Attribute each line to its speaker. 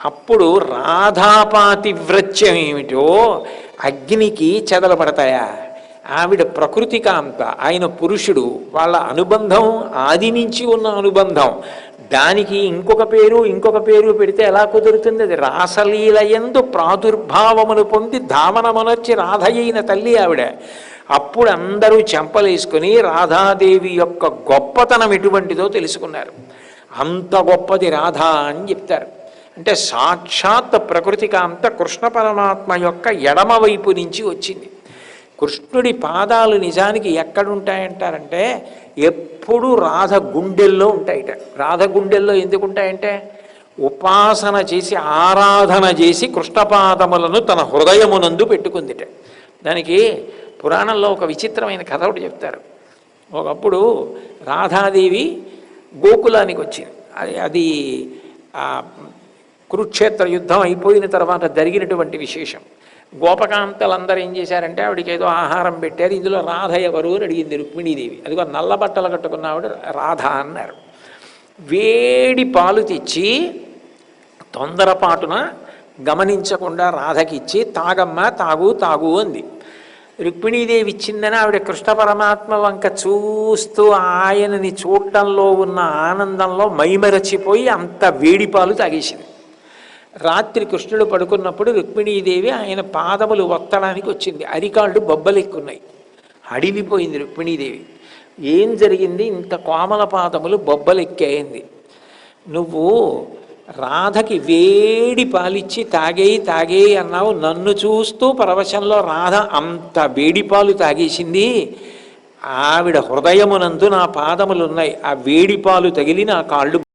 Speaker 1: అప్పుడు రాధాపాతివ్రత్యం ఏమిటో అగ్నికి చెదలపడతాయా? ఆవిడ ప్రకృతి కాంత, ఆయన పురుషుడు, వాళ్ళ అనుబంధం ఆది నుంచి ఉన్న అనుబంధం. దానికి ఇంకొక పేరు పెడితే ఎలా కుదురుతుంది? అది రాసలీలయందు ప్రాదుర్భావమును పొంది ధామనమనొచ్చి రాధయైన తల్లి ఆవిడ. అప్పుడు అందరూ చెంపలేసుకుని రాధాదేవి యొక్క గొప్పతనం ఎటువంటిదో తెలుసుకున్నారు. అంత గొప్పది రాధ అని చెప్తారు. అంటే సాక్షాత్ ప్రకృతి కాంత కృష్ణ పరమాత్మ యొక్క ఎడమ వైపు నుంచి వచ్చింది. కృష్ణుడి పాదాలు నిజానికి ఎక్కడుంటాయంటారంటే ఎప్పుడు రాధ గుండెల్లో ఉంటాయిట. రాధ గుండెల్లో ఎందుకు ఉంటాయంటే ఉపాసన చేసి ఆరాధన చేసి కృష్ణపాదములను తన హృదయమునందు పెట్టుకుందిట. దానికి పురాణంలో ఒక విచిత్రమైన కథ ఒకటి చెప్తారు. ఒకప్పుడు రాధాదేవి గోకులానికి వచ్చింది. అది కురుక్షేత్ర యుద్ధం అయిపోయిన తర్వాత జరిగినటువంటి విశేషం. గోపకాంతలందరూ ఏం చేశారంటే ఆవిడకి ఏదో ఆహారం పెట్టారు. ఇందులో రాధ ఎవరు అని అడిగింది రుక్మిణీదేవి. అదిగో నల్ల బట్టలు కట్టుకున్న ఆవిడ రాధ అన్నారు. వేడి పాలు తెచ్చి తొందరపాటున గమనించకుండా రాధకిచ్చి తాగమ్మ తాగు తాగు అంది. రుక్మిణీదేవి ఇచ్చిందని ఆవిడ కృష్ణ పరమాత్మ వంక చూస్తూ ఆయనని చూడటంలో ఉన్న ఆనందంలో మైమరచిపోయి అంత వేడి పాలు తాగేసింది. రాత్రి కృష్ణుడు పడుకున్నప్పుడు రుక్మిణీదేవి ఆయన పాదములు ఒత్తడానికి వచ్చింది. అరికాళ్ళు బొబ్బలెక్కున్నాయి. అడిలిపోయింది రుక్మిణీదేవి. ఏం జరిగింది? ఇంత కోమల పాదములు బొబ్బలెక్కాయింది. నువ్వు రాధకి వేడి పాలిచ్చి తాగేయి అన్నావు. నన్ను చూస్తూ పరవశంలో రాధ అంత వేడి పాలు తాగేసింది. ఆవిడ హృదయమునందు నా పాదములున్నాయి. ఆ వేడి పాలు తగిలి నా కాళ్ళు